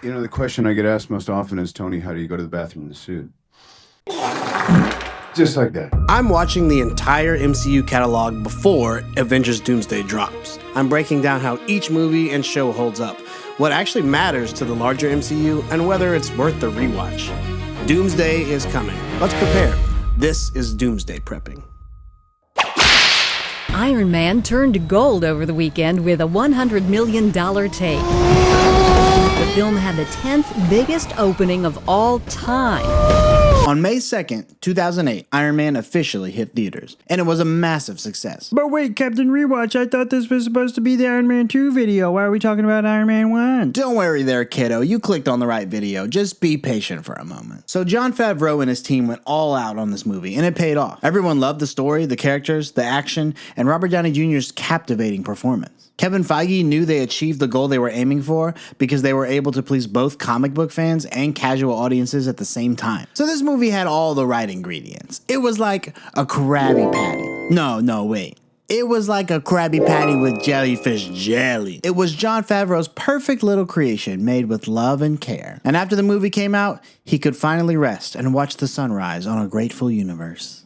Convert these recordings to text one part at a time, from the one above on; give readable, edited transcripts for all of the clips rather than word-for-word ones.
You know, the question I get asked most often is, Tony, how do you go to the bathroom in the suit? Just like that. I'm watching the entire MCU catalog before Avengers Doomsday drops. I'm breaking down how each movie and show holds up, what actually matters to the larger MCU, and whether it's worth the rewatch. Doomsday is coming. Let's prepare. This is Doomsday Prepping. Iron Man turned gold over the weekend with a $100 million take. The film had the 10th biggest opening of all time. On May 2nd, 2008, Iron Man officially hit theaters, and it was a massive success. But wait, Captain Rewatch, I thought this was supposed to be the Iron Man 2 video. Why are we talking about Iron Man 1? Don't worry there, kiddo. You clicked on the right video. Just be patient for a moment. So Jon Favreau and his team went all out on this movie, and it paid off. Everyone loved the story, the characters, the action, and Robert Downey Jr.'s captivating performance. Kevin Feige knew they achieved the goal they were aiming for because they were able to please both comic book fans and casual audiences at the same time. So this movie had all the right ingredients. It was like a Krabby Patty. No, wait. It was like a Krabby Patty with Jellyfish Jelly. It was Jon Favreau's perfect little creation made with love and care. And after the movie came out, he could finally rest and watch the sunrise on a grateful universe.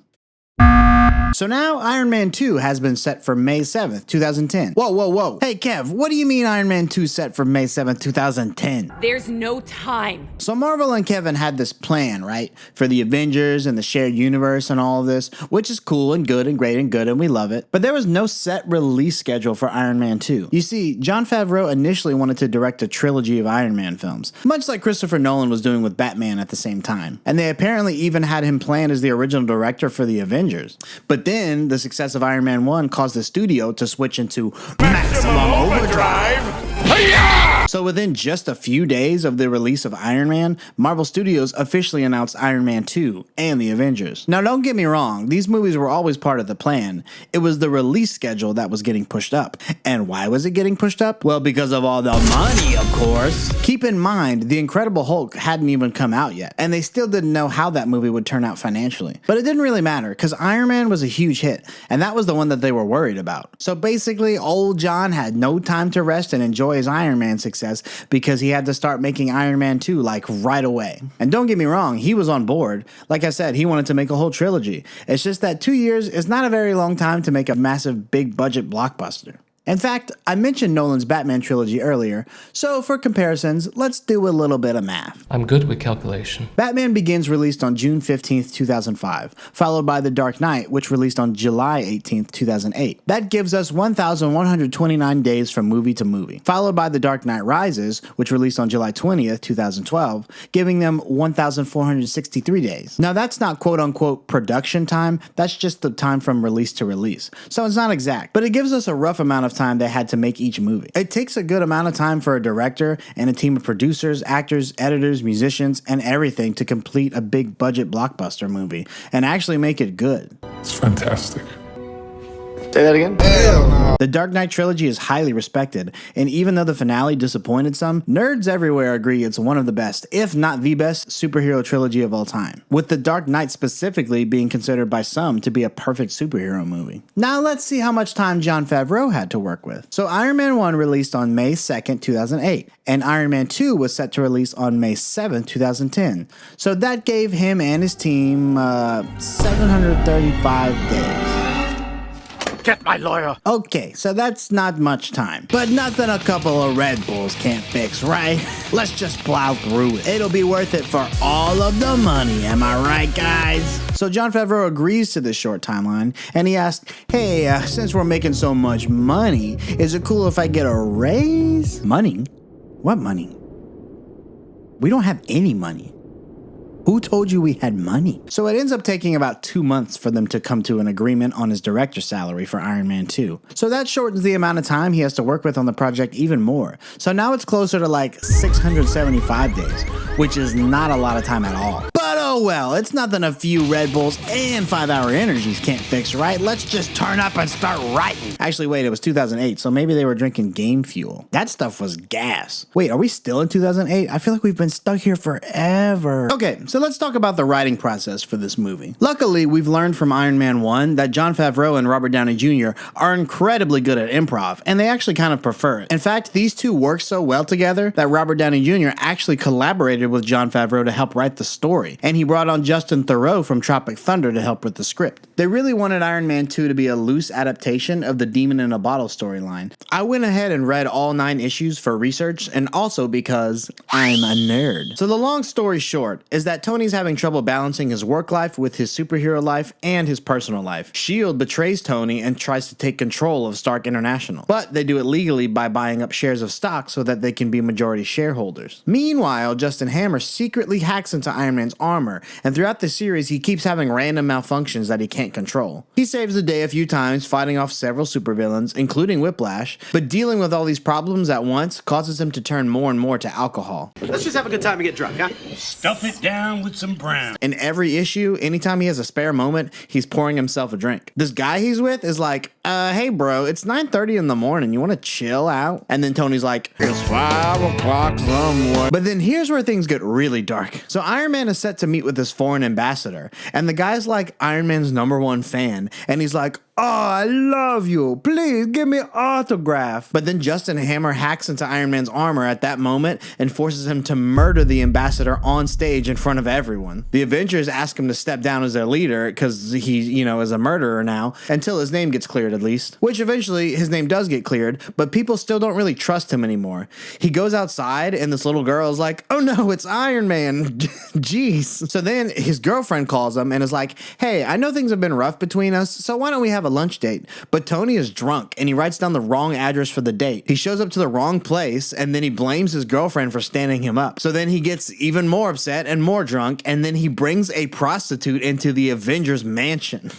So now Iron Man 2 has been set for May 7th, 2010. Whoa. Hey Kev, what do you mean Iron Man 2 set for May 7th, 2010? There's no time. So Marvel and Kevin had this plan, right? For the Avengers and the shared universe and all of this, which is cool and good and great and good and we love it. But there was no set release schedule for Iron Man 2. You see, Jon Favreau initially wanted to direct a trilogy of Iron Man films, much like Christopher Nolan was doing with Batman at the same time. And they apparently even had him planned as the original director for the Avengers. But then the success of Iron Man 1 caused the studio to switch into Maximum Overdrive. Hi-ya! So within just a few days of the release of Iron Man, Marvel Studios officially announced Iron Man 2 and the Avengers. Now don't get me wrong, these movies were always part of the plan. It was the release schedule that was getting pushed up. And why was it getting pushed up? Well, because of all the money, of course. Keep in mind, The Incredible Hulk hadn't even come out yet, and they still didn't know how that movie would turn out financially. But it didn't really matter, because Iron Man was a huge hit, and that was the one that they were worried about. So basically, old John had no time to rest and enjoy his Iron Man success because he had to start making Iron Man 2 like right away. And don't get me wrong, he was on board. Like I said, he wanted to make a whole trilogy. It's just that 2 years is not a very long time to make a massive big budget blockbuster. In fact, I mentioned Nolan's Batman trilogy earlier, so for comparisons, let's do a little bit of math. I'm good with calculation. Batman Begins released on June 15th, 2005, followed by The Dark Knight, which released on July 18th, 2008. That gives us 1,129 days from movie to movie, followed by The Dark Knight Rises, which released on July 20th, 2012, giving them 1,463 days. Now that's not quote-unquote production time, that's just the time from release to release, so it's not exact, but it gives us a rough amount of time they had to make each movie. It takes a good amount of time for a director and a team of producers, actors, editors, musicians, and everything to complete a big budget blockbuster movie and actually make it good. It's fantastic. Say that again? The Dark Knight trilogy is highly respected, and even though the finale disappointed some, nerds everywhere agree it's one of the best, if not the best, superhero trilogy of all time, with The Dark Knight specifically being considered by some to be a perfect superhero movie. Now let's see how much time Jon Favreau had to work with. So Iron Man 1 released on May 2nd, 2008, and Iron Man 2 was set to release on May 7th, 2010. So that gave him and his team 735 days. Get my lawyer. Okay, so that's not much time. But nothing a couple of Red Bulls can't fix, right? Let's just plow through it. It'll be worth it for all of the money, am I right, guys? So Jon Favreau agrees to this short timeline, and he asked, hey, since we're making so much money, is it cool if I get a raise? Money? What money? We don't have any money. Who told you we had money? So it ends up taking about 2 months for them to come to an agreement on his director's salary for Iron Man 2. So that shortens the amount of time he has to work with on the project even more. So now it's closer to like 675 days, which is not a lot of time at all. But Oh well, it's nothing a few Red Bulls and 5-hour energies can't fix, right? Let's just turn up and start writing. Actually, wait, it was 2008, so maybe they were drinking game fuel. That stuff was gas. Wait, are we still in 2008? I feel like we've been stuck here forever. Okay, so let's talk about the writing process for this movie. Luckily, we've learned from Iron Man 1 that Jon Favreau and Robert Downey Jr. are incredibly good at improv, and they actually kind of prefer it. In fact, these two work so well together that Robert Downey Jr. actually collaborated with Jon Favreau to help write the story, and he brought on Justin Theroux from Tropic Thunder to help with the script. They really wanted Iron Man 2 to be a loose adaptation of the Demon in a Bottle storyline. I went ahead and read all 9 issues for research, and also because I'm a nerd. So the long story short is that Tony's having trouble balancing his work life with his superhero life and his personal life. S.H.I.E.L.D. betrays Tony and tries to take control of Stark International, but they do it legally by buying up shares of stock so that they can be majority shareholders. Meanwhile, Justin Hammer secretly hacks into Iron Man's armor, and throughout the series he keeps having random malfunctions that he can't control. He saves the day a few times, fighting off several supervillains, including Whiplash, but dealing with all these problems at once causes him to turn more and more to alcohol. Let's just have a good time and get drunk, huh? Stuff it down with some brown. In every issue, anytime he has a spare moment, he's pouring himself a drink. This guy he's with is like, hey bro, it's 9:30 in the morning, you want to chill out? And then Tony's like, it's 5 o'clock somewhere. But then here's where things get really dark. So Iron Man is set to meet with this foreign ambassador, and the guy's like Iron Man's #1 fan, and he's like, oh, I love you. Please give me an autograph. But then Justin Hammer hacks into Iron Man's armor at that moment and forces him to murder the ambassador on stage in front of everyone. The Avengers ask him to step down as their leader because he, is a murderer now, until his name gets cleared at least. Which eventually his name does get cleared, but people still don't really trust him anymore. He goes outside and this little girl is like, oh no, it's Iron Man. Jeez. So then his girlfriend calls him and is like, hey, I know things have been rough between us, so why don't we have a lunch date? But Tony is drunk and he writes down the wrong address for the date. He shows up to the wrong place and then he blames his girlfriend for standing him up. So then he gets even more upset and more drunk, and then he brings a prostitute into the Avengers mansion.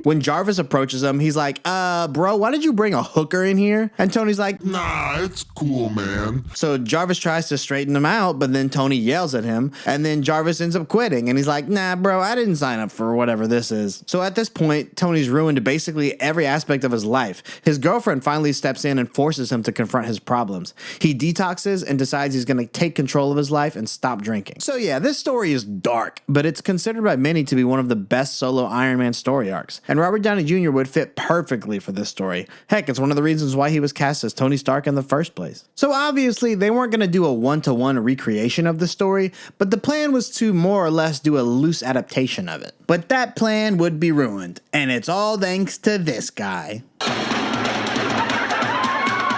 When Jarvis approaches him, he's like, bro, why did you bring a hooker in here? And Tony's like, nah, it's cool, man. So Jarvis tries to straighten him out, but then Tony yells at him, and then Jarvis ends up quitting, and he's like, nah, bro, I didn't sign up for whatever this is. So at this point, Tony's ruined basically every aspect of his life. His girlfriend finally steps in and forces him to confront his problems. He detoxes and decides he's going to take control of his life and stop drinking. So yeah, this story is dark, but it's considered by many to be one of the best solo Iron Man story arcs. And Robert Downey Jr. would fit perfectly for this story. Heck, it's one of the reasons why he was cast as Tony Stark in the first place. So obviously, they weren't going to do a one-to-one recreation of the story, but the plan was to more or less do a loose adaptation of it. But that plan would be ruined, and it's all thanks to this guy.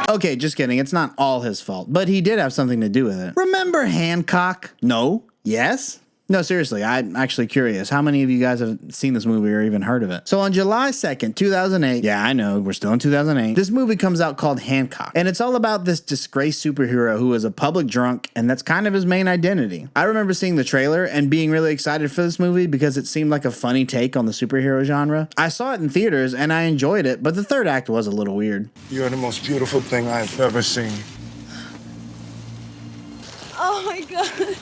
Okay, just kidding. It's not all his fault, but he did have something to do with it. Remember Hancock? No? Yes? No, seriously, I'm actually curious. How many of you guys have seen this movie or even heard of it? So on July 2nd, 2008, yeah, I know, we're still in 2008, this movie comes out called Hancock. And it's all about this disgraced superhero who is a public drunk, and that's kind of his main identity. I remember seeing the trailer and being really excited for this movie because it seemed like a funny take on the superhero genre. I saw it in theaters and I enjoyed it, but the third act was a little weird. You're the most beautiful thing I've ever seen. Oh my God.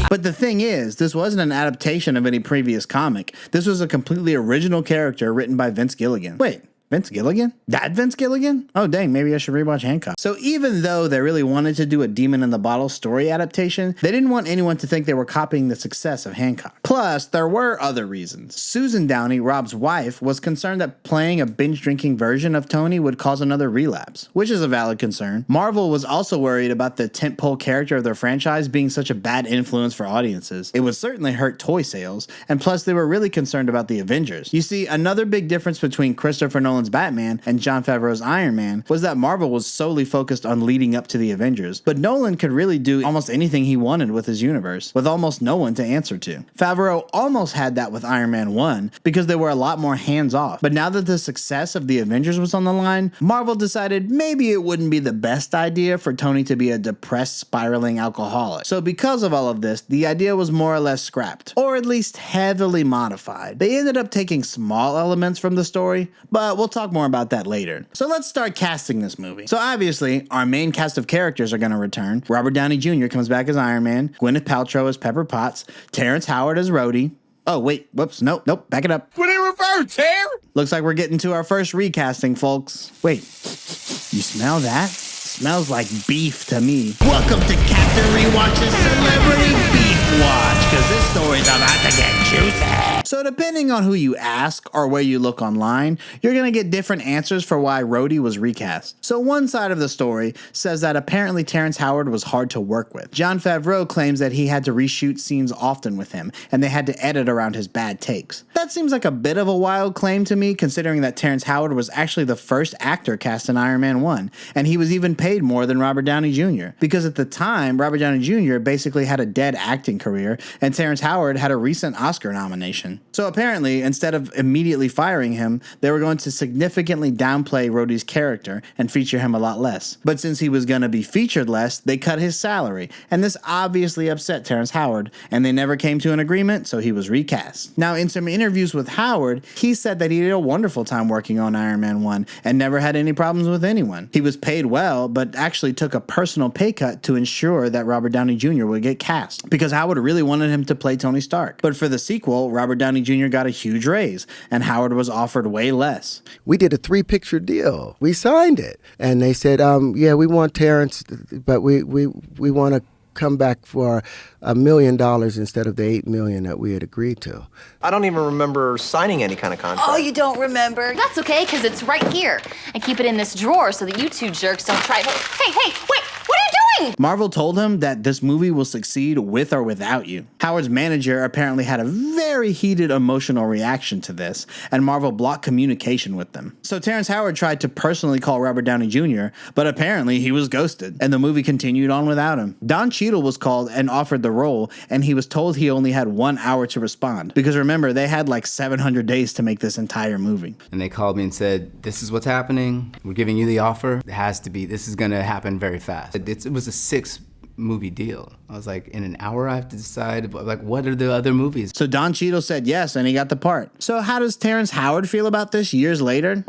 But the thing is, this wasn't an adaptation of any previous comic. This was a completely original character written by Vince Gilligan. Wait, Vince Gilligan? That Vince Gilligan? Oh dang, maybe I should rewatch Hancock. So even though they really wanted to do a Demon in the Bottle story adaptation, they didn't want anyone to think they were copying the success of Hancock. Plus, there were other reasons. Susan Downey, Rob's wife, was concerned that playing a binge-drinking version of Tony would cause another relapse, which is a valid concern. Marvel was also worried about the tentpole character of their franchise being such a bad influence for audiences. It would certainly hurt toy sales, and plus they were really concerned about the Avengers. You see, another big difference between Christopher Nolan's Batman and Jon Favreau's Iron Man was that Marvel was solely focused on leading up to the Avengers, but Nolan could really do almost anything he wanted with his universe, with almost no one to answer to. Favreau almost had that with Iron Man 1, because they were a lot more hands-off, but now that the success of the Avengers was on the line, Marvel decided maybe it wouldn't be the best idea for Tony to be a depressed, spiraling alcoholic. So because of all of this, the idea was more or less scrapped, or at least heavily modified. They ended up taking small elements from the story, but we'll talk more about that later. So let's start casting this movie. So obviously, our main cast of characters are going to return. Robert Downey Jr. comes back as Iron Man, Gwyneth Paltrow as Pepper Potts, Terrence Howard as Rhodey. Oh, wait, whoops, nope, back it up. What do you refer, Ter? Looks like we're getting to our first recasting, folks. Wait, you smell that? Smells like beef to me. Welcome to Captain Rewatch's Celebrity Beef Watch, because this story's about to get juicy. So depending on who you ask or where you look online, you're going to get different answers for why Rhodey was recast. So one side of the story says that apparently Terrence Howard was hard to work with. Jon Favreau claims that he had to reshoot scenes often with him, and they had to edit around his bad takes. That seems like a bit of a wild claim to me, considering that Terrence Howard was actually the first actor cast in Iron Man 1, and he was even paid more than Robert Downey Jr. Because at the time, Robert Downey Jr. basically had a dead acting career, and Terrence Howard had a recent Oscar nomination. So apparently, instead of immediately firing him, they were going to significantly downplay Rhodey's character and feature him a lot less. But since he was going to be featured less, they cut his salary, and this obviously upset Terrence Howard, and they never came to an agreement, so he was recast. Now, in some interviews with Howard, he said that he did a wonderful time working on Iron Man 1 and never had any problems with anyone. He was paid well, but actually took a personal pay cut to ensure that Robert Downey Jr. would get cast, because Howard really wanted him to play Tony Stark. But for the sequel, Robert Downey Jr. got a huge raise, and Howard was offered way less. We did a 3-picture deal. We signed it, and they said, yeah, we want Terrence, but we want to come back for $1 million instead of the $8 million that we had agreed to. I don't even remember signing any kind of contract. Oh, you don't remember? That's okay, because it's right here. I keep it in this drawer so that you two jerks don't try. Hey, wait, what are you doing? Marvel told him that this movie will succeed with or without you. Howard's manager apparently had a very heated emotional reaction to this, and Marvel blocked communication with them. So Terrence Howard tried to personally call Robert Downey Jr., but apparently he was ghosted, and the movie continued on without him. Don Cheadle was called and offered the role, and he was told he only had 1 hour to respond, because remember, they had like 700 days to make this entire movie. And they called me and said, this is what's happening. We're giving you the offer. It has to be, this is gonna happen very fast. It was a 6-movie deal. I was like, in an hour I have to decide, like, what are the other movies? So Don Cheadle said yes, and he got the part. So how does Terrence Howard feel about this years later?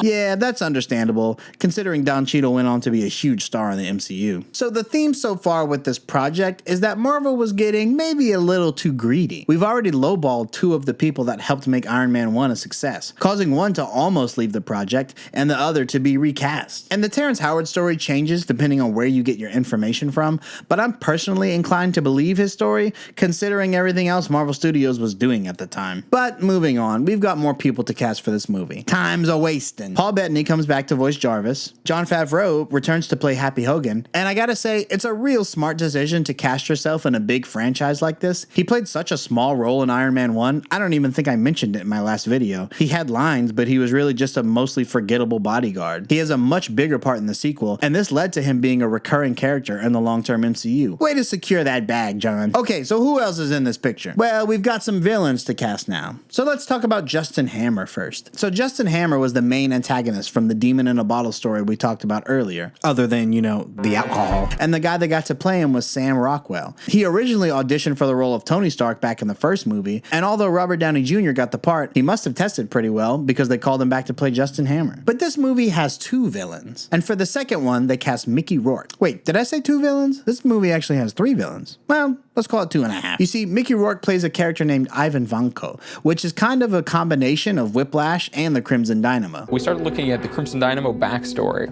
Yeah, that's understandable, considering Don Cheadle went on to be a huge star in the MCU. So the theme so far with this project is that Marvel was getting maybe a little too greedy. We've already lowballed 2 of the people that helped make Iron Man 1 a success, causing one to almost leave the project and the other to be recast. And the Terrence Howard story changes depending on where you get your information from, but I'm personally inclined to believe his story, considering everything else Marvel Studios was doing at the time. But moving on, we've got more people to cast for this movie. Time's a wasting. Paul Bettany comes back to voice Jarvis. Jon Favreau returns to play Happy Hogan. And I gotta say, it's a real smart decision to cast yourself in a big franchise like this. He played such a small role in Iron Man 1, I don't even think I mentioned it in my last video. He had lines, but he was really just a mostly forgettable bodyguard. He has a much bigger part in the sequel, and this led to him being a recurring character in the long-term MCU. Way to secure that bag, John. Okay, so who else is in this picture? Well, we've got some villains to cast now. So let's talk about Justin Hammer first. So Justin Hammer was the main antagonist from the Demon in a Bottle story we talked about earlier, other than, you know, the alcohol. And the guy that got to play him was Sam Rockwell. He originally auditioned for the role of Tony Stark back in the first movie, and although Robert Downey Jr. got the part, he must have tested pretty well because they called him back to play Justin Hammer. But this movie has 2 villains, and for the second one, they cast Mickey Rourke. Wait, did I say 2 villains? This movie actually has 3 villains. Well, let's call it 2.5. You see, Mickey Rourke plays a character named Ivan Vanko, which is kind of a combination of Whiplash and the Crimson Dynamo. We started looking at the Crimson Dynamo backstory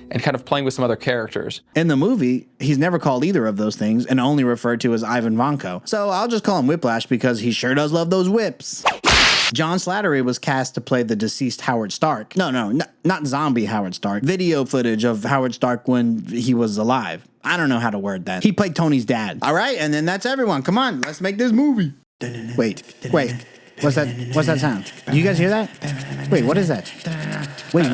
and kind of playing with some other characters. In the movie, he's never called either of those things and only referred to as Ivan Vanko. So I'll just call him Whiplash because he sure does love those whips. John Slattery was cast to play the deceased Howard Stark. No, not zombie Howard Stark. Video footage of Howard Stark when he was alive. I don't know how to word that. He played Tony's dad. All right, and then that's everyone. Come on, let's make this movie. Wait. What's that sound? Do you guys hear that? Wait, what is that? Wait,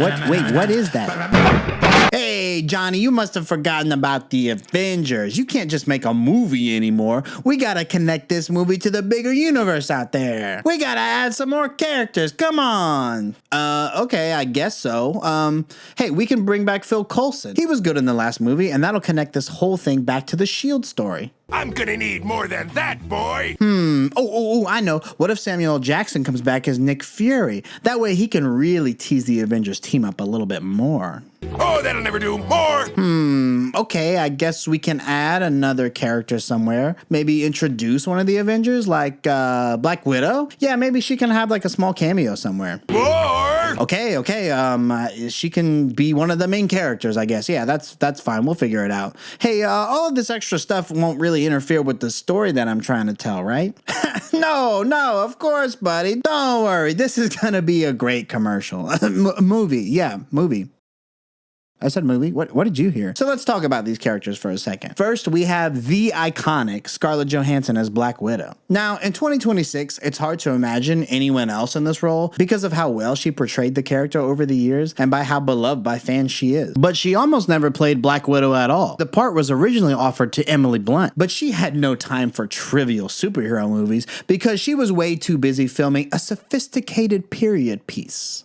what is that? Hey, Johnny, you must have forgotten about the Avengers. You can't just make a movie anymore. We gotta connect this movie to the bigger universe out there. We gotta add some more characters. Come on. Okay, I guess so. Hey, we can bring back Phil Coulson. He was good in the last movie, and that'll connect this whole thing back to the S.H.I.E.L.D. story. I'm gonna need more than that, boy. I know. What if Samuel L. Jackson comes back as Nick Fury? That way he can really tease the Avengers team up a little bit more. Oh, that'll never do. More. Okay, I guess we can add another character somewhere. Maybe introduce one of the Avengers, like Black Widow? Yeah, maybe she can have like a small cameo somewhere. More. Okay, she can be one of the main characters, I guess. Yeah, that's fine. We'll figure it out. Hey, all of this extra stuff won't really interfere with the story that I'm trying to tell, right? No, of course, buddy. Don't worry. This is gonna be a great commercial. Movie. I said movie. What did you hear? So let's talk about these characters for a second. First, we have the iconic Scarlett Johansson as Black Widow. Now, in 2026, it's hard to imagine anyone else in this role because of how well she portrayed the character over the years and by how beloved by fans she is. But she almost never played Black Widow at all. The part was originally offered to Emily Blunt, but she had no time for trivial superhero movies because she was way too busy filming a sophisticated period piece.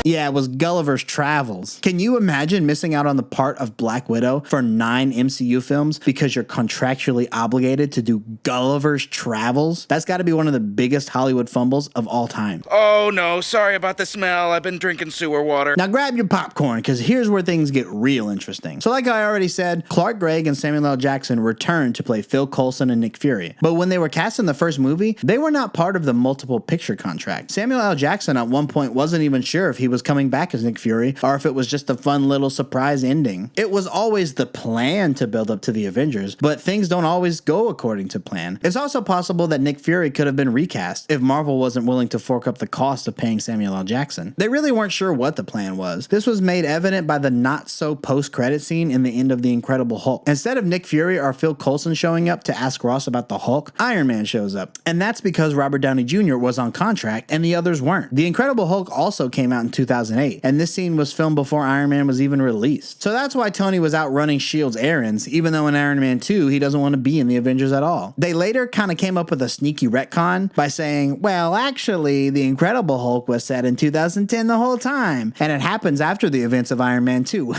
Yeah, it was Gulliver's Travels. Can you imagine missing out on the part of Black Widow for 9 MCU films because you're contractually obligated to do Gulliver's Travels? That's got to be one of the biggest Hollywood fumbles of all time. Oh no, sorry about the smell. I've been drinking sewer water. Now grab your popcorn, because here's where things get real interesting. So like I already said, Clark Gregg and Samuel L. Jackson returned to play Phil Coulson and Nick Fury. But when they were cast in the first movie, they were not part of the multiple picture contract. Samuel L. Jackson at one point wasn't even sure if he was coming back as Nick Fury or if it was just a fun little surprise ending. It was always the plan to build up to the Avengers, but things don't always go according to plan. It's also possible that Nick Fury could have been recast if Marvel wasn't willing to fork up the cost of paying Samuel L. Jackson. They really weren't sure what the plan was. This was made evident by the not so post-credit scene in the end of The Incredible Hulk. Instead of Nick Fury or Phil Coulson showing up to ask Ross about the Hulk, Iron Man shows up. And that's because Robert Downey Jr. was on contract and the others weren't. The Incredible Hulk also came out in 2008, and this scene was filmed before Iron Man was even released. So that's why Tony was out running S.H.I.E.L.D.'s errands, even though in Iron Man 2, he doesn't want to be in the Avengers at all. They later kind of came up with a sneaky retcon by saying, well, actually, The Incredible Hulk was set in 2010 the whole time, and it happens after the events of Iron Man 2.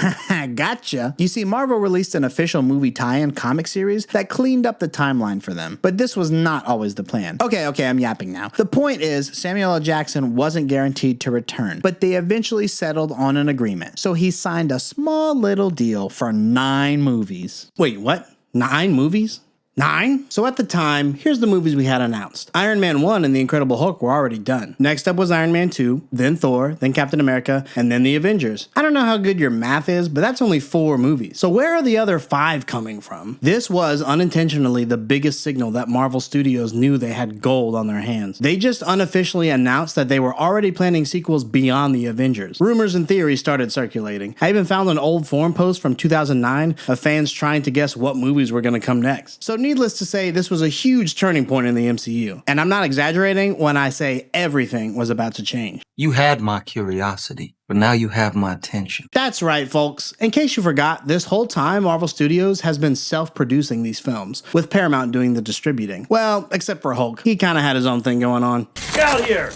Gotcha. You see, Marvel released an official movie tie-in comic series that cleaned up the timeline for them, but this was not always the plan. Okay, I'm yapping now. The point is, Samuel L. Jackson wasn't guaranteed to return, but they eventually settled on an agreement, so he signed a small little deal for 9 movies. Wait, what? 9 movies? 9? So at the time, here's the movies we had announced. Iron Man 1 and The Incredible Hulk were already done. Next up was Iron Man 2, then Thor, then Captain America, and then The Avengers. I don't know how good your math is, but that's only 4 movies. So where are the other 5 coming from? This was unintentionally the biggest signal that Marvel Studios knew they had gold on their hands. They just unofficially announced that they were already planning sequels beyond The Avengers. Rumors and theories started circulating. I even found an old forum post from 2009 of fans trying to guess what movies were going to come next. So needless to say, this was a huge turning point in the MCU. And I'm not exaggerating when I say everything was about to change. You had my curiosity, but now you have my attention. That's right, folks. In case you forgot, this whole time Marvel Studios has been self-producing these films, with Paramount doing the distributing. Well, except for Hulk. He kind of had his own thing going on. Get out here!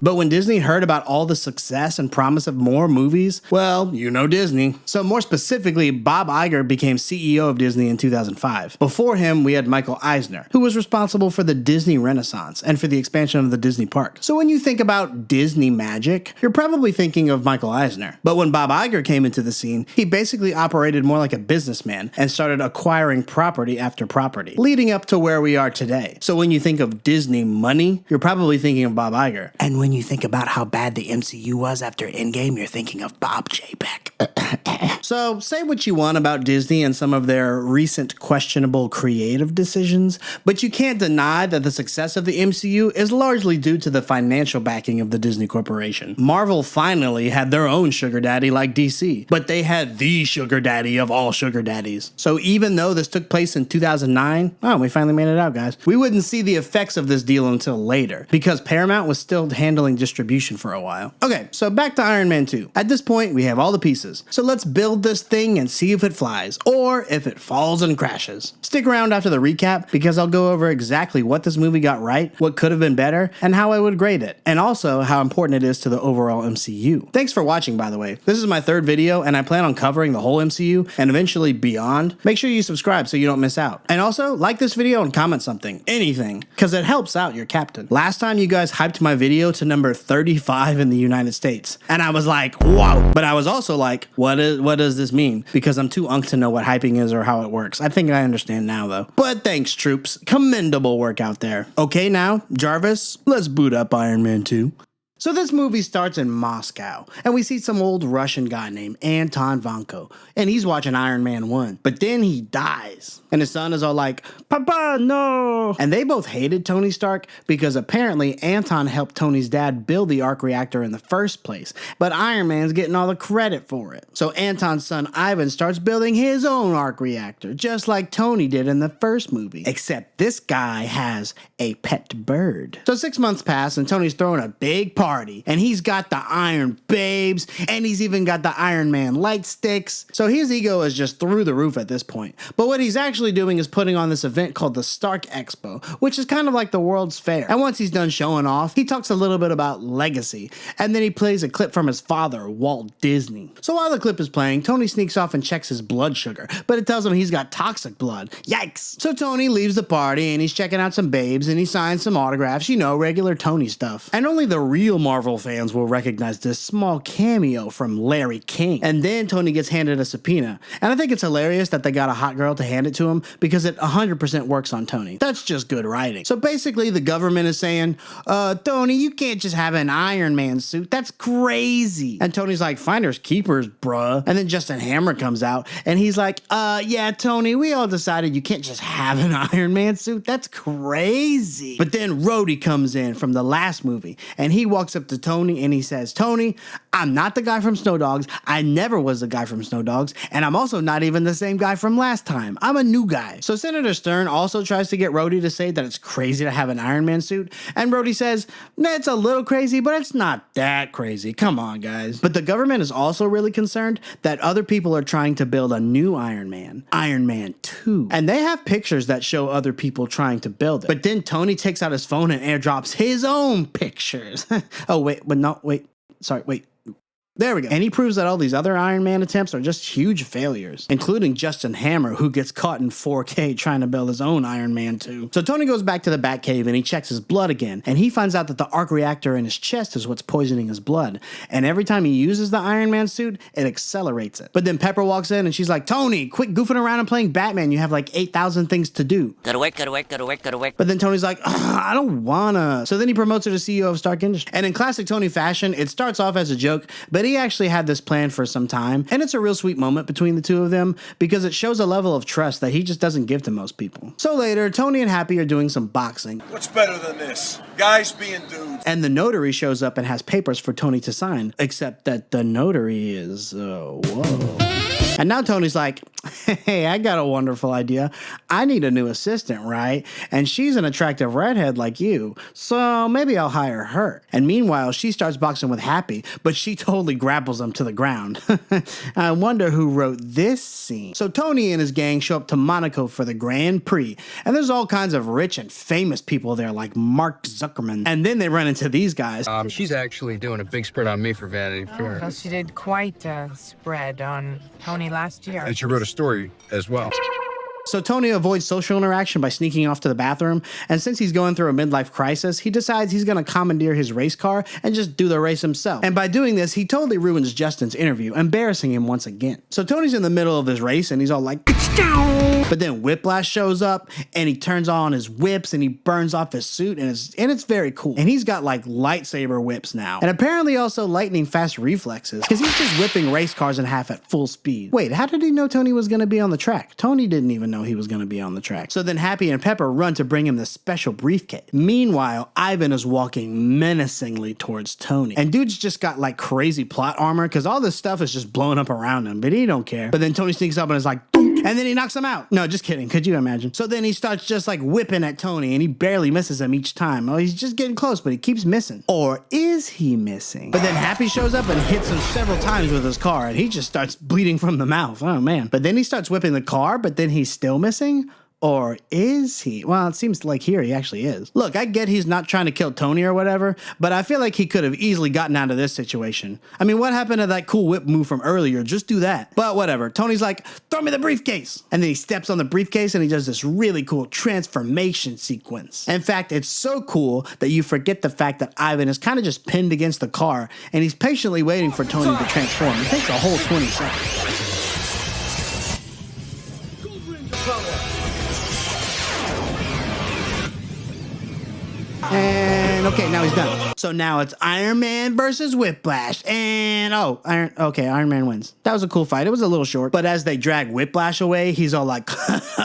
But when Disney heard about all the success and promise of more movies, well, you know Disney. So more specifically, Bob Iger became CEO of Disney in 2005. Before him, we had Michael Eisner, who was responsible for the Disney Renaissance and for the expansion of the Disney park. So when you think about Disney magic, you're probably thinking of Michael Eisner. But when Bob Iger came into the scene, he basically operated more like a businessman and started acquiring property after property, leading up to where we are today. So when you think of Disney money, you're probably thinking of Bob Iger. And when you think about how bad the MCU was after Endgame, you're thinking of Bob Chapek. So say what you want about Disney and some of their recent questionable creative decisions, but you can't deny that the success of the MCU is largely due to the financial backing of the Disney Corporation. Marvel finally had their own sugar daddy like DC, but they had the sugar daddy of all sugar daddies. So even though this took place in 2009, we finally made it out, guys. We wouldn't see the effects of this deal until later, because Paramount was still handling distribution for a while. Okay, so back to Iron Man 2. At this point, we have all the pieces. So let's build build this thing and see if it flies, or if it falls and crashes. Stick around after the recap because I'll go over exactly what this movie got right, what could have been better, and how I would grade it, and also how important it is to the overall MCU. Thanks for watching, by the way. This is my third video, and I plan on covering the whole MCU and eventually beyond. Make sure you subscribe so you don't miss out. And also, like this video and comment something, anything, because it helps out your captain. Last time you guys hyped my video to number 35 in the United States, and I was like, wow. But I was also like, what does this mean? Because I'm too unk to know what hyping is or how it works. I think I understand now, though. But thanks, troops. Commendable work out there. Okay, now, Jarvis, let's boot up Iron Man 2. So this movie starts in Moscow, and we see some old Russian guy named Anton Vanko, and he's watching Iron Man 1, but then he dies, and his son is all like, Papa, no! And they both hated Tony Stark because apparently Anton helped Tony's dad build the arc reactor in the first place, but Iron Man's getting all the credit for it. So Anton's son Ivan starts building his own arc reactor, just like Tony did in the first movie, except this guy has a pet bird. So 6 months pass, and Tony's throwing a big party, and he's got the Iron Babes, and he's even got the Iron Man light sticks. So his ego is just through the roof at this point. But what he's actually doing is putting on this event called the Stark Expo, which is kind of like the World's Fair. And once he's done showing off, he talks a little bit about legacy, and then he plays a clip from his father, Walt Disney. So while the clip is playing, Tony sneaks off and checks his blood sugar, but it tells him he's got toxic blood. Yikes! So Tony leaves the party, and he's checking out some babes, and he signs some autographs, you know, regular Tony stuff. And only the real Marvel fans will recognize this small cameo from Larry King. And then Tony gets handed a subpoena. And I think it's hilarious that they got a hot girl to hand it to him because it 100% works on Tony. That's just good writing. So basically the government is saying, Tony, you can't just have an Iron Man suit. That's crazy. And Tony's like, finders keepers, bruh. And then Justin Hammer comes out and he's like, yeah, Tony, we all decided you can't just have an Iron Man suit. That's crazy. But then Rhodey comes in from the last movie and he walks up to Tony and he says, Tony, I'm not the guy from Snow Dogs. I never was the guy from Snow Dogs. And I'm also not even the same guy from last time. I'm a new guy. So Senator Stern also tries to get Rhodey to say that it's crazy to have an Iron Man suit. And Rhodey says, nah, it's a little crazy, but it's not that crazy. Come on, guys. But the government is also really concerned that other people are trying to build a new Iron Man 2. And they have pictures that show other people trying to build it. But then Tony takes out his phone and airdrops his own pictures. Oh, wait, but no, wait. Sorry, wait. There we go. And he proves that all these other Iron Man attempts are just huge failures, including Justin Hammer, who gets caught in 4K trying to build his own Iron Man 2. So Tony goes back to the Batcave and he checks his blood again, and he finds out that the arc reactor in his chest is what's poisoning his blood. And every time he uses the Iron Man suit, it accelerates it. But then Pepper walks in and she's like, Tony, quit goofing around and playing Batman. You have like 8,000 things to do. Go to work, go to work, go to work, go to work. But then Tony's like, I don't wanna. So then he promotes her to CEO of Stark Industries. And in classic Tony fashion, it starts off as a joke, but he actually had this plan for some time, and it's a real sweet moment between the two of them because it shows a level of trust that he just doesn't give to most people. So later, Tony and Happy are doing some boxing. What's better than this? Guys being dudes. And the notary shows up and has papers for Tony to sign, except that the notary is, whoa. And now Tony's like, hey, I got a wonderful idea. I need a new assistant, right? And she's an attractive redhead like you, so maybe I'll hire her. And meanwhile, she starts boxing with Happy, but she totally grapples him to the ground. I wonder who wrote this scene. So Tony and his gang show up to Monaco for the Grand Prix, and there's all kinds of rich and famous people there like Mark Zuckerman. And then they run into these guys. She's actually doing a big spread on me for Vanity Fair. Well, she did quite a spread on Tony last year. And she wrote a story as well. So Tony avoids social interaction by sneaking off to the bathroom, and since he's going through a midlife crisis, he decides he's going to commandeer his race car and just do the race himself. And by doing this, he totally ruins Justin's interview, embarrassing him once again. So Tony's in the middle of this race, and he's all like, but then Whiplash shows up, and he turns on his whips, and he burns off his suit, and it's very cool. And he's got like lightsaber whips now, and apparently also lightning fast reflexes, because he's just whipping race cars in half at full speed. Wait, how did he know Tony was going to be on the track? Tony didn't even know he was going to be on the track. So then Happy and Pepper run to bring him the special briefcase. Meanwhile, Ivan is walking menacingly towards Tony. And dude's just got like crazy plot armor because all this stuff is just blowing up around him, but he don't care. But then Tony sneaks up and is like, And then he knocks him out. No, just kidding. Could you imagine? So then he starts just like whipping at Tony and he barely misses him each time. Oh, he's just getting close, but he keeps missing. Or is he missing? But then Happy shows up and hits him several times with his car and he just starts bleeding from the mouth. Oh man. But then he starts whipping the car, but then he's still missing? Or is he? Well, it seems like here he actually is. Look, I get he's not trying to kill Tony or whatever, but I feel like he could have easily gotten out of this situation. I mean, what happened to that cool whip move from earlier? Just do that. But whatever. Tony's like, throw me the briefcase. And then he steps on the briefcase and he does this really cool transformation sequence. In fact, it's so cool that you forget the fact that Ivan is kind of just pinned against the car and he's patiently waiting for Tony to transform. It takes a whole 20 seconds. And okay, now he's done. So now it's Iron Man versus Whiplash. And Iron Man wins. That was a cool fight. It was a little short. But as they drag Whiplash away, he's all like,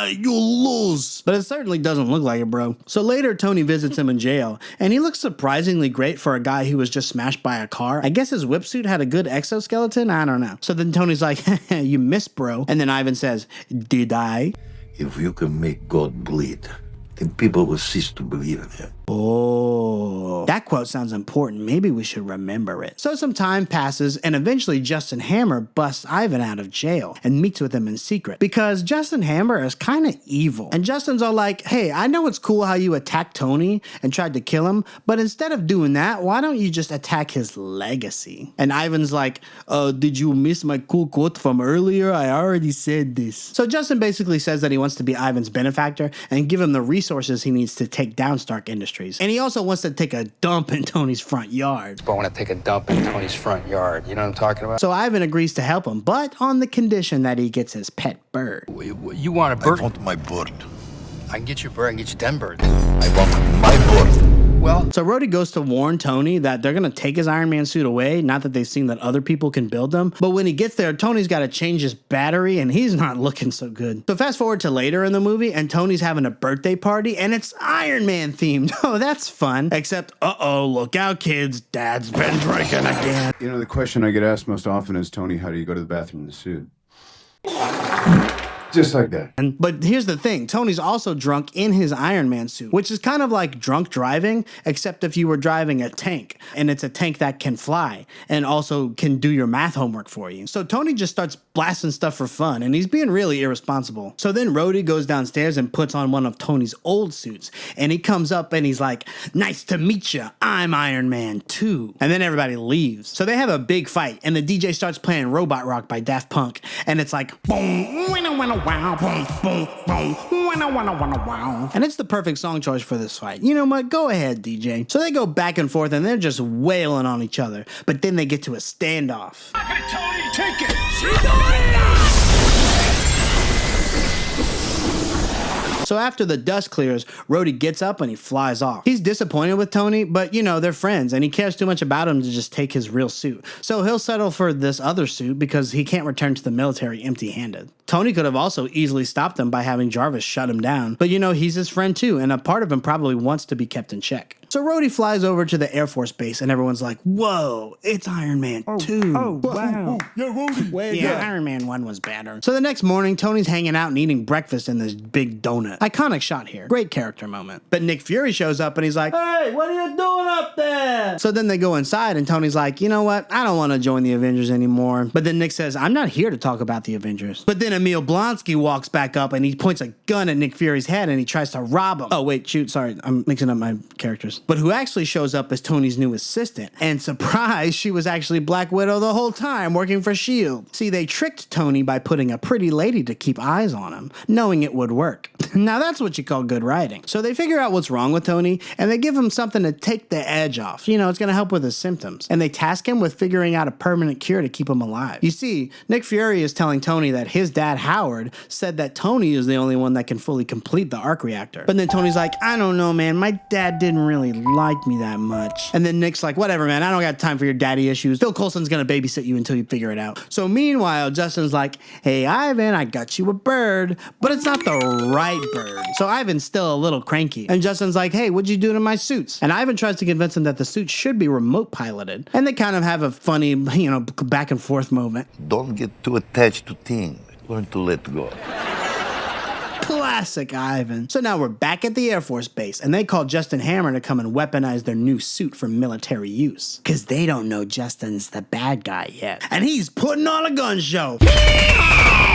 you lose. But it certainly doesn't look like it, bro. So later, Tony visits him in jail. And he looks surprisingly great for a guy who was just smashed by a car. I guess his whip suit had a good exoskeleton. I don't know. So then Tony's like, you missed, bro. And then Ivan says, did I? If you can make God bleed, then people will cease to believe in him. Oh, that quote sounds important. Maybe we should remember it. So some time passes and eventually Justin Hammer busts Ivan out of jail and meets with him in secret because Justin Hammer is kind of evil. And Justin's all like, hey, I know it's cool how you attacked Tony and tried to kill him, but instead of doing that, why don't you just attack his legacy? And Ivan's like, did you miss my cool quote from earlier? I already said this. So Justin basically says that he wants to be Ivan's benefactor and give him the resources he needs to take down Stark Industries. And he also wants to take a dump in Tony's front yard. But I want to take a dump in Tony's front yard. You know what I'm talking about? So Ivan agrees to help him, but on the condition that he gets his pet bird. You want a bird? I want my bird. I can get you a bird. I can get you 10 birds. I want my bird. Well, so Rhodey goes to warn Tony that they're going to take his Iron Man suit away, not that they've seen that other people can build them. But when he gets there, Tony's got to change his battery and he's not looking so good. So fast forward to later in the movie and Tony's having a birthday party and it's Iron Man themed. Oh, that's fun. Except, look out kids, Dad's been drinking again. You know, the question I get asked most often is, Tony, how do you go to the bathroom in the suit? Just like that. But here's the thing. Tony's also drunk in his Iron Man suit, which is kind of like drunk driving, except if you were driving a tank. And it's a tank that can fly and also can do your math homework for you. So Tony just starts blasting stuff for fun and he's being really irresponsible. So then Rhodey goes downstairs and puts on one of Tony's old suits. And he comes up and he's like, nice to meet you. I'm Iron Man too. And then everybody leaves. So they have a big fight and the DJ starts playing Robot Rock by Daft Punk. And it's like, boom, wow, boom, boom, boom, wow. And it's the perfect song choice for this fight. You know what? Go ahead, DJ. So they go back and forth and they're just wailing on each other. But then they get to a standoff. Hey, Tony, take it! So after the dust clears, Rhodey gets up and he flies off. He's disappointed with Tony, but you know, they're friends and he cares too much about him to just take his real suit. So he'll settle for this other suit because he can't return to the military empty-handed. Tony could have also easily stopped him by having Jarvis shut him down, but you know, he's his friend too, and a part of him probably wants to be kept in check. So Rhodey flies over to the Air Force Base and everyone's like, whoa, it's Iron Man 2. Oh, wow. Yeah, Rhodey. Iron Man 1 was better. So the next morning, Tony's hanging out and eating breakfast in this big donut. Iconic shot here. Great character moment. But Nick Fury shows up and he's like, hey, what are you doing up there? So then they go inside and Tony's like, you know what? I don't want to join the Avengers anymore. But then Nick says, I'm not here to talk about the Avengers. But then Emil Blonsky walks back up and he points a gun at Nick Fury's head and he tries to rob him. Oh, wait, shoot. Sorry. I'm mixing up my characters. But who actually shows up as Tony's new assistant. And surprise, she was actually Black Widow the whole time working for S.H.I.E.L.D. See, they tricked Tony by putting a pretty lady to keep eyes on him, knowing it would work. Now that's what you call good writing. So they figure out what's wrong with Tony and they give him something to take the edge off. You know, it's going to help with his symptoms. And they task him with figuring out a permanent cure to keep him alive. You see, Nick Fury is telling Tony that his dad, Howard, said that Tony is the only one that can fully complete the arc reactor. But then Tony's like, I don't know, man. My dad didn't really like me that much. And then Nick's like, whatever, man. I don't got time for your daddy issues. Phil Coulson's going to babysit you until you figure it out. So meanwhile, Justin's like, hey, Ivan, I got you a bird, but it's not the right bird. So Ivan's still a little cranky. And Justin's like, hey, what'd you do to my suits? And Ivan tries to convince him that the suit should be remote piloted. And they kind of have a funny, you know, back and forth moment. Don't get too attached to things. Learn to let go. Classic Ivan. So now we're back at the Air Force Base, and they call Justin Hammer to come and weaponize their new suit for military use. Because they don't know Justin's the bad guy yet. And he's putting on a gun show.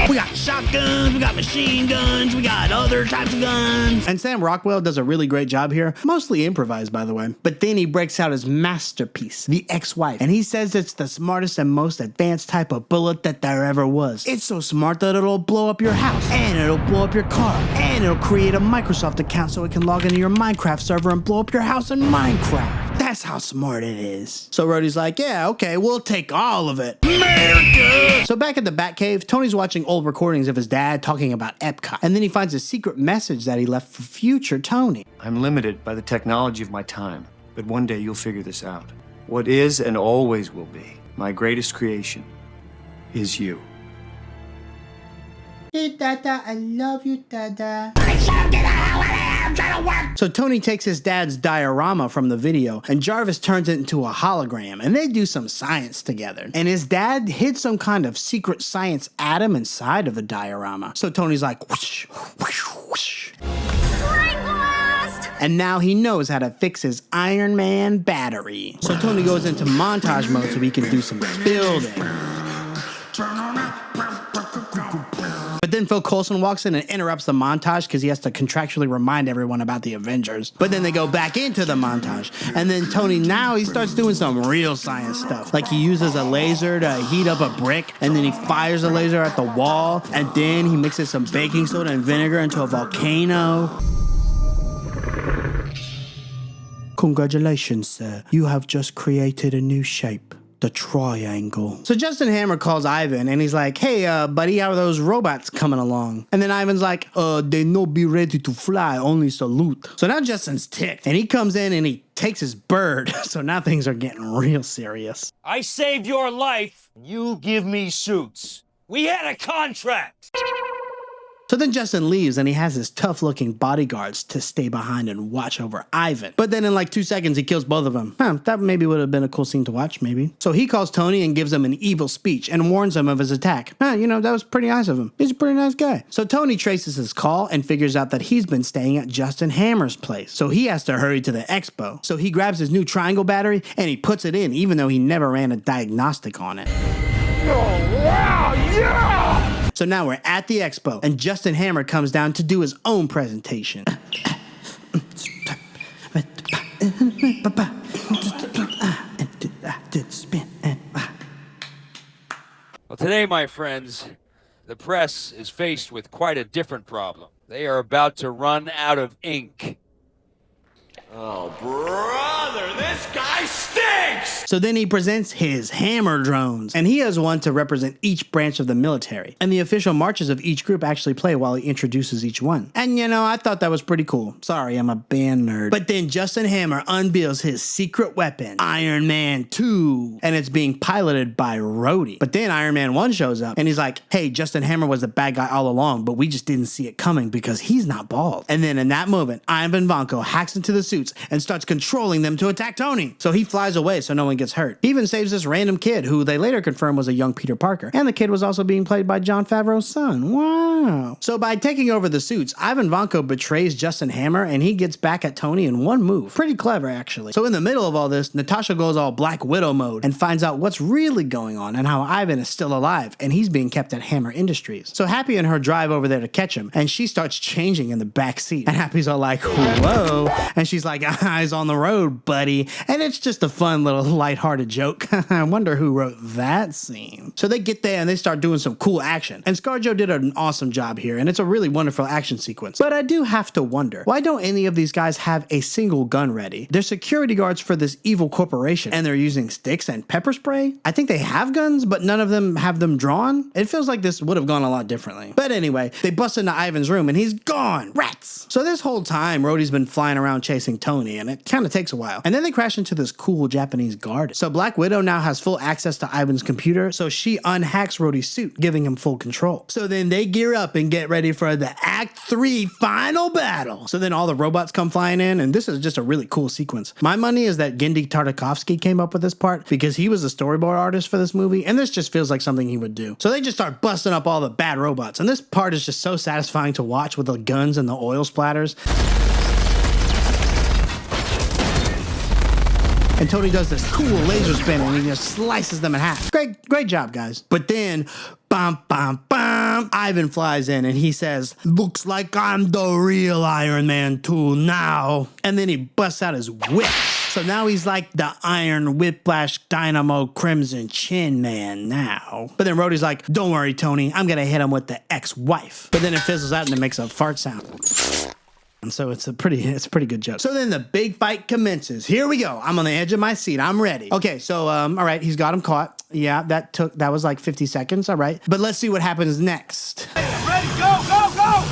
We got shotguns, we got machine guns, we got other types of guns. And Sam Rockwell does a really great job here, mostly improvised, by the way. But then he breaks out his masterpiece, the ex-wife, and he says it's the smartest and most advanced type of bullet that there ever was. It's so smart that it'll blow up your house, and it'll blow up your car, and it'll create a Microsoft account so it can log into your Minecraft server and blow up your house in Minecraft. That's how smart it is. So Rhodey's like, yeah, okay, we'll take all of it. America! So back at the Batcave, Tony's watching old recordings of his dad talking about Epcot, and then he finds a secret message that he left for future Tony. I'm limited by the technology of my time, but one day you'll figure this out. What is and always will be my greatest creation is you. Hey, Dada, I love you, Dada. So Tony takes his dad's diorama from the video, and Jarvis turns it into a hologram, and they do some science together. And his dad hid some kind of secret science atom inside of the diorama. So Tony's like, whoosh, whoosh, whoosh. And now he knows how to fix his Iron Man battery. So Tony goes into montage mode so he can do some building. But then Phil Coulson walks in and interrupts the montage because he has to contractually remind everyone about the Avengers. But then they go back into the montage. And then Tony, now he starts doing some real science stuff. Like he uses a laser to heat up a brick, and then he fires a laser at the wall, and then he mixes some baking soda and vinegar into a volcano. Congratulations, sir. You have just created a new shape. The triangle. So Justin Hammer calls Ivan and he's like, hey, buddy, how are those robots coming along? And then Ivan's like, they no be ready to fly, only salute. So now Justin's ticked and he comes in and he takes his bird. So now things are getting real serious. I saved your life. You give me suits. We had a contract. So then Justin leaves and he has his tough looking bodyguards to stay behind and watch over Ivan. But then in like 2 seconds, he kills both of them. That maybe would have been a cool scene to watch, maybe. So he calls Tony and gives him an evil speech and warns him of his attack. You know, that was pretty nice of him. He's a pretty nice guy. So Tony traces his call and figures out that he's been staying at Justin Hammer's place. So he has to hurry to the expo. So he grabs his new triangle battery and he puts it in, even though he never ran a diagnostic on it. Oh, wow, yeah! So now we're at the expo, and Justin Hammer comes down to do his own presentation. Well, today, my friends, the press is faced with quite a different problem. They are about to run out of ink. Oh, brother, this guy stinks! So then he presents his hammer drones, and he has one to represent each branch of the military. And the official marches of each group actually play while he introduces each one. And you know, I thought that was pretty cool. Sorry, I'm a band nerd. But then Justin Hammer unveils his secret weapon, Iron Man 2, and it's being piloted by Rhodey. But then Iron Man 1 shows up, and he's like, hey, Justin Hammer was the bad guy all along, but we just didn't see it coming because he's not bald. And then in that moment, Ivan Vanko hacks into the suit and starts controlling them to attack Tony. So he flies away so no one gets hurt. He even saves this random kid who they later confirm was a young Peter Parker. And the kid was also being played by Jon Favreau's son. Wow. So by taking over the suits, Ivan Vanko betrays Justin Hammer and he gets back at Tony in one move. Pretty clever, actually. So in the middle of all this, Natasha goes all Black Widow mode and finds out what's really going on and how Ivan is still alive and he's being kept at Hammer Industries. So Happy and her drive over there to catch him and she starts changing in the back seat. And Happy's all like, whoa. And she's like, eyes on the road, buddy. And it's just a fun little lighthearted joke. I wonder who wrote that scene. So they get there and they start doing some cool action. And ScarJo did an awesome job here, and it's a really wonderful action sequence. But I do have to wonder, why don't any of these guys have a single gun ready? They're security guards for this evil corporation, and they're using sticks and pepper spray. I think they have guns, but none of them have them drawn. It feels like this would have gone a lot differently. But anyway, they bust into Ivan's room, and he's gone. Rats! So this whole time, Rhodey's been flying around chasing Tony, and it kind of takes a while. And then they crash into this cool Japanese garden. So Black Widow now has full access to Ivan's computer, so she unhacks Rhodey's suit, giving him full control. So then they gear up and get ready for the Act 3 final battle. So then all the robots come flying in, and this is just a really cool sequence. My money is that Gendy Tartakovsky came up with this part because he was the storyboard artist for this movie, and this just feels like something he would do. So they just start busting up all the bad robots, and this part is just so satisfying to watch with the guns and the oil splatters. And Tony does this cool laser spin and he just slices them in half. Great job, guys. But then, bam, bam, bam, Ivan flies in and he says, "Looks like I'm the real Iron Man 2 now." And then he busts out his whip. So now he's like the Iron Whiplash Dynamo Crimson Chin Man now. But then Rhodey's like, "Don't worry, Tony, I'm gonna hit him with the ex-wife." But then it fizzles out and it makes a fart sound. And so it's a pretty good joke. So then the big fight commences. Here we go. I'm on the edge of my seat. I'm ready. Okay, so all right, he's got him caught. Yeah, that was like 50 seconds. All right. But let's see what happens next. Ready, go, go, go!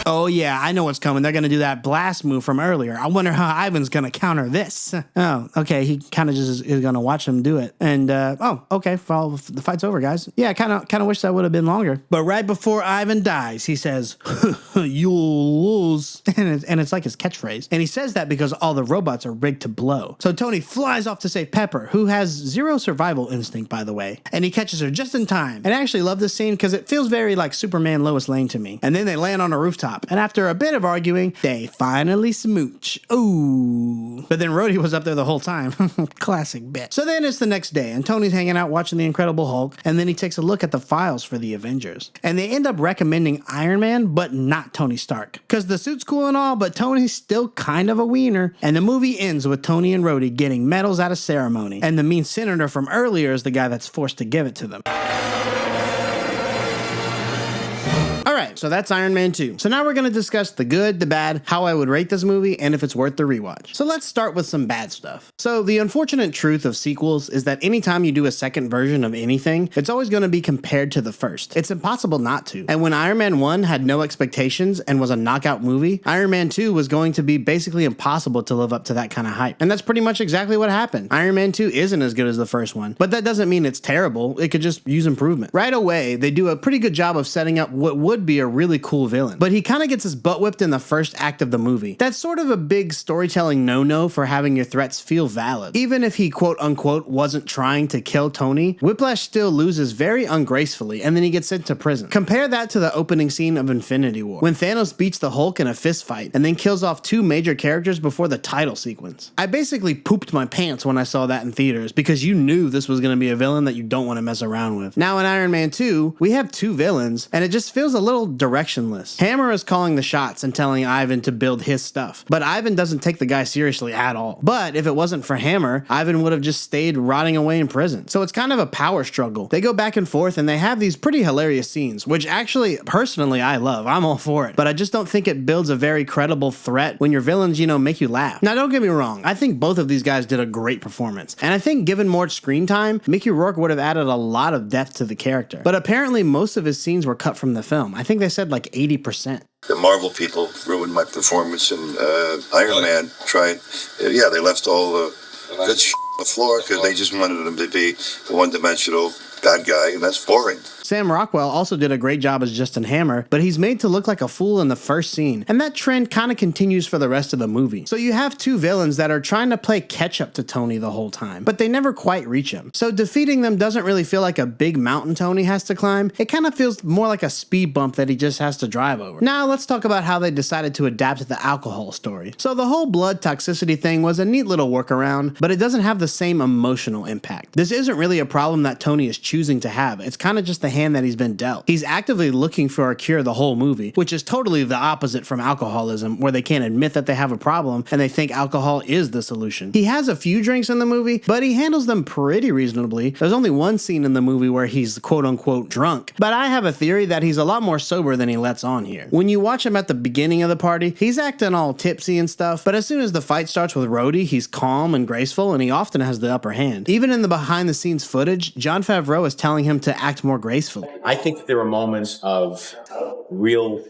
Oh yeah, I know what's coming. They're gonna do that blast move from earlier. I wonder how Ivan's gonna counter this. Oh, okay, he kind of just is gonna watch them do it. And oh, okay, well, the fight's over, guys. Yeah, kind of wish that would have been longer. But right before Ivan dies, he says, "You'll lose," and it's like his catchphrase. And he says that because all the robots are rigged to blow. So Tony flies off to save Pepper, who has zero survival instinct, by the way, and he catches her just in time. And I actually love this scene because it feels very like Superman Lois Lane to me. And then they land on a rooftop. And after a bit of arguing, they finally smooch. Ooh. But then Rhodey was up there the whole time. Classic bit. So then it's the next day, and Tony's hanging out watching The Incredible Hulk, and then he takes a look at the files for the Avengers. And they end up recommending Iron Man, but not Tony Stark. Because the suit's cool and all, but Tony's still kind of a wiener. And the movie ends with Tony and Rhodey getting medals at a ceremony. And the mean senator from earlier is the guy that's forced to give it to them. Alright, so that's Iron Man 2. So now we're going to discuss the good, the bad, how I would rate this movie, and if it's worth the rewatch. So let's start with some bad stuff. So the unfortunate truth of sequels is that anytime you do a second version of anything, it's always going to be compared to the first. It's impossible not to. And when Iron Man 1 had no expectations and was a knockout movie, Iron Man 2 was going to be basically impossible to live up to that kind of hype. And that's pretty much exactly what happened. Iron Man 2 isn't as good as the first one, but that doesn't mean it's terrible. It could just use improvement. Right away, they do a pretty good job of setting up what would be a really cool villain, but he kind of gets his butt whipped in the first act of the movie. That's sort of a big storytelling no-no for having your threats feel valid. Even if he quote-unquote wasn't trying to kill Tony, Whiplash still loses very ungracefully, and then he gets sent to prison. Compare that to the opening scene of Infinity War, when Thanos beats the Hulk in a fist fight, and then kills off two major characters before the title sequence. I basically pooped my pants when I saw that in theaters, because you knew this was going to be a villain that you don't want to mess around with. Now in Iron Man 2, we have two villains, and it just feels a little directionless. Hammer is calling the shots and telling Ivan to build his stuff, but Ivan doesn't take the guy seriously at all. But if it wasn't for Hammer, Ivan would have just stayed rotting away in prison. So it's kind of a power struggle. They go back and forth and they have these pretty hilarious scenes, which actually, personally, I love. I'm all for it. But I just don't think it builds a very credible threat when your villains, make you laugh. Now, don't get me wrong. I think both of these guys did a great performance. And I think given more screen time, Mickey Rourke would have added a lot of depth to the character. But apparently most of his scenes were cut from the film. I think they said like 80%. The Marvel people ruined my performance in Iron Man. They left all the good shit on the floor because they just wanted him to be a one-dimensional bad guy, and that's boring. Sam Rockwell also did a great job as Justin Hammer, but he's made to look like a fool in the first scene, and that trend kind of continues for the rest of the movie. So you have two villains that are trying to play catch-up to Tony the whole time, but they never quite reach him. So defeating them doesn't really feel like a big mountain Tony has to climb. It kind of feels more like a speed bump that he just has to drive over. Now let's talk about how they decided to adapt the alcohol story. So the whole blood toxicity thing was a neat little workaround, but it doesn't have the same emotional impact. This isn't really a problem that Tony is choosing to have. It's kind of just the hand that he's been dealt. He's actively looking for a cure the whole movie, which is totally the opposite from alcoholism, where they can't admit that they have a problem and they think alcohol is the solution. He has a few drinks in the movie, but he handles them pretty reasonably. There's only one scene in the movie where he's quote-unquote drunk, but I have a theory that he's a lot more sober than he lets on here. When you watch him at the beginning of the party, he's acting all tipsy and stuff, but as soon as the fight starts with Rhodey, he's calm and graceful, and he often has the upper hand. Even in the behind-the-scenes footage, Jon Favreau is telling him to act more gracefully. I think that there were moments of real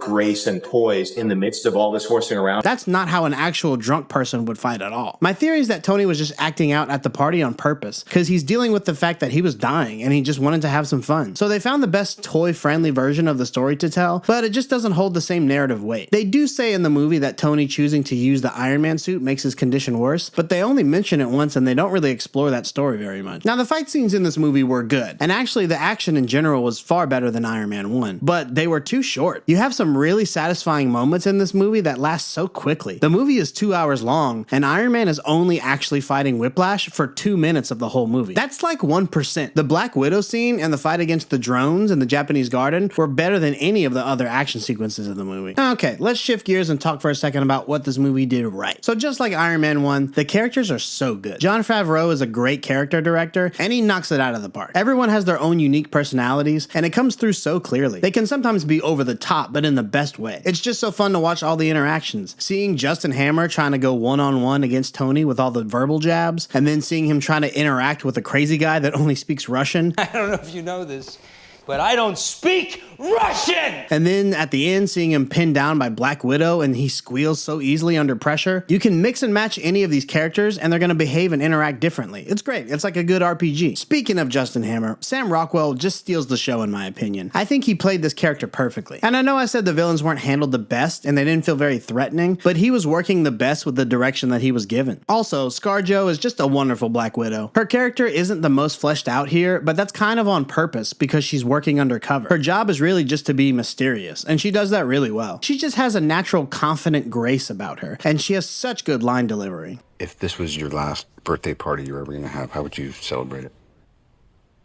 grace and poise in the midst of all this horsing around. That's not how an actual drunk person would fight at all. My theory is that Tony was just acting out at the party on purpose, because he's dealing with the fact that he was dying and he just wanted to have some fun. So they found the best toy-friendly version of the story to tell, but it just doesn't hold the same narrative weight. They do say in the movie that Tony choosing to use the Iron Man suit makes his condition worse, but they only mention it once and they don't really explore that story very much. Now, the fight scenes in this movie were good, and actually the action in general was far better than Iron Man 1, but they were too short. You have some really satisfying moments in this movie that last so quickly. The movie is 2 hours long, and Iron Man is only actually fighting Whiplash for 2 minutes of the whole movie. That's like 1%. The Black Widow scene and the fight against the drones in the Japanese garden were better than any of the other action sequences in the movie. Okay, let's shift gears and talk for a second about what this movie did right. So just like Iron Man 1, the characters are so good. Jon Favreau is a great character director, and he knocks it out of the park. Everyone has their own unique personalities, and it comes through so clearly. They can sometimes be over the top, but in the best way. It's just so fun to watch all the interactions. Seeing Justin Hammer trying to go one-on-one against Tony with all the verbal jabs, and then seeing him trying to interact with a crazy guy that only speaks Russian. I don't know if you know this, but I don't speak Russian! And then at the end, seeing him pinned down by Black Widow and he squeals so easily under pressure. You can mix and match any of these characters and they're going to behave and interact differently. It's great. It's like a good RPG. Speaking of Justin Hammer, Sam Rockwell just steals the show in my opinion. I think he played this character perfectly. And I know I said the villains weren't handled the best and they didn't feel very threatening, but he was working the best with the direction that he was given. Also, ScarJo is just a wonderful Black Widow. Her character isn't the most fleshed out here, but that's kind of on purpose because she's working undercover. Her job is really just to be mysterious, and she does that really well. She just has a natural, confident grace about her, and she has such good line delivery. If this was your last birthday party you're ever going to have, how would you celebrate it?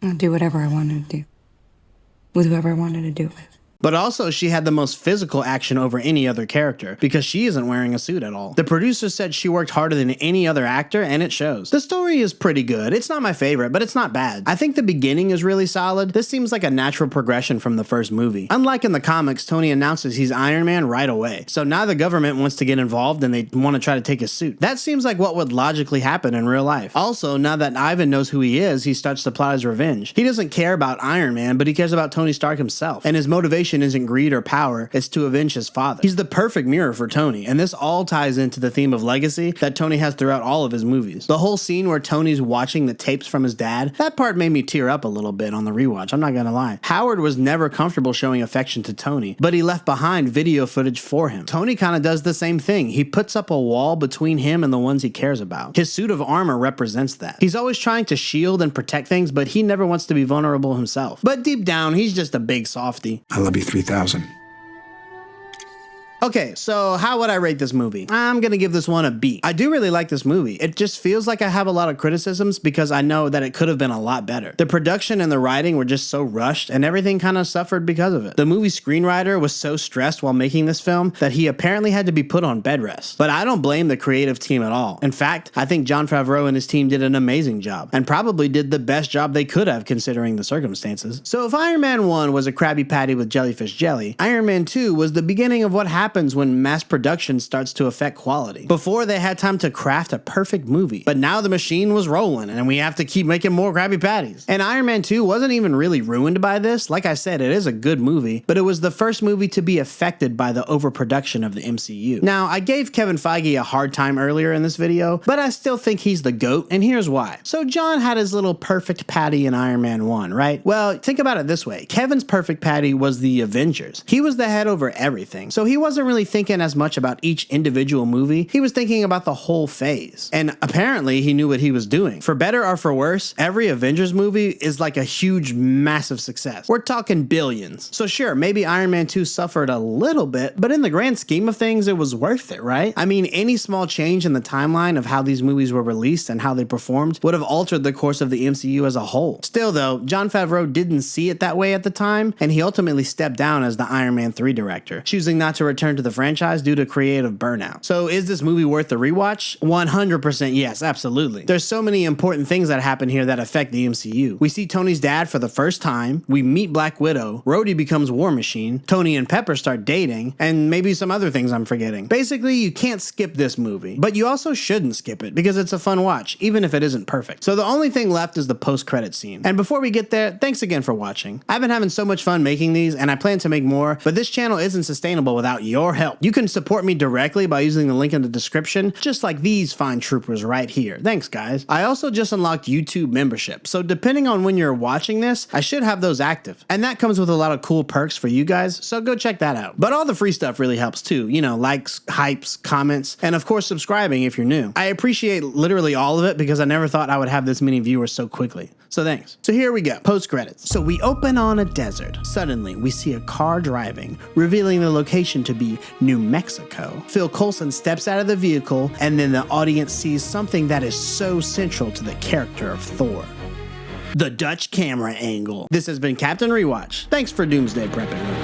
I'll do whatever I wanted to do, with whoever I wanted to do it with. But also, she had the most physical action over any other character, because she isn't wearing a suit at all. The producers said she worked harder than any other actor, and it shows. The story is pretty good. It's not my favorite, but it's not bad. I think the beginning is really solid. This seems like a natural progression from the first movie. Unlike in the comics, Tony announces he's Iron Man right away. So now the government wants to get involved and they want to try to take his suit. That seems like what would logically happen in real life. Also, now that Ivan knows who he is, he starts to plot his revenge. He doesn't care about Iron Man, but he cares about Tony Stark himself. And his motivation isn't greed or power, it's to avenge his father. He's the perfect mirror for Tony, and this all ties into the theme of legacy that Tony has throughout all of his movies. The whole scene where Tony's watching the tapes from his dad, that part made me tear up a little bit on the rewatch, I'm not gonna lie. Howard was never comfortable showing affection to Tony, but he left behind video footage for him. Tony kind of does the same thing. He puts up a wall between him and the ones he cares about. His suit of armor represents that. He's always trying to shield and protect things, but he never wants to be vulnerable himself. But deep down, he's just a big softie. I love you 3,000. Okay, so how would I rate this movie? I'm gonna give this one a B. I do really like this movie. It just feels like I have a lot of criticisms because I know that it could have been a lot better. The production and the writing were just so rushed and everything kind of suffered because of it. The movie screenwriter was so stressed while making this film that he apparently had to be put on bed rest. But I don't blame the creative team at all. In fact, I think Jon Favreau and his team did an amazing job and probably did the best job they could have considering the circumstances. So if Iron Man 1 was a Krabby Patty with Jellyfish Jelly, Iron Man 2 was the beginning of what happens when mass production starts to affect quality. Before, they had time to craft a perfect movie, but now the machine was rolling and we have to keep making more Krabby Patties. And Iron Man 2 wasn't even really ruined by this. Like I said, it is a good movie, but it was the first movie to be affected by the overproduction of the MCU. Now, I gave Kevin Feige a hard time earlier in this video, but I still think he's the GOAT, and here's why. So John had his little perfect patty in Iron Man 1, right? Well, think about it this way. Kevin's perfect patty was the Avengers. He was the head over everything, so he wasn't really thinking as much about each individual movie. He was thinking about the whole phase. And apparently he knew what he was doing. For better or for worse, every Avengers movie is like a huge, massive success. We're talking billions. So sure, maybe Iron Man 2 suffered a little bit, but in the grand scheme of things, it was worth it, right? I mean, any small change in the timeline of how these movies were released and how they performed would have altered the course of the MCU as a whole. Still though, Jon Favreau didn't see it that way at the time, and he ultimately stepped down as the Iron Man 3 director, choosing not to return return to the franchise due to creative burnout. So is this movie worth the rewatch? 100% yes, absolutely. There's so many important things that happen here that affect the MCU. We see Tony's dad for the first time, we meet Black Widow, Rhodey becomes War Machine, Tony and Pepper start dating, and maybe some other things I'm forgetting. Basically, you can't skip this movie, but you also shouldn't skip it because it's a fun watch, even if it isn't perfect. So the only thing left is the post-credit scene. And before we get there, thanks again for watching. I've been having so much fun making these, and I plan to make more, but this channel isn't sustainable without your help. You can support me directly by using the link in the description, just like these fine troopers right here. Thanks, guys. I also just unlocked YouTube membership, so depending on when you're watching this, I should have those active. And that comes with a lot of cool perks for you guys, so go check that out. But all the free stuff really helps too. You know, likes, hypes, comments, and of course subscribing if you're new. I appreciate literally all of it because I never thought I would have this many viewers so quickly. So thanks. So here we go, post credits. So we open on a desert. Suddenly we see a car driving, revealing the location to be New Mexico. Phil Coulson steps out of the vehicle, and then the audience sees something that is so central to the character of Thor: the Dutch camera angle. This has been Captain Rewatch. Thanks for Doomsday Prepping.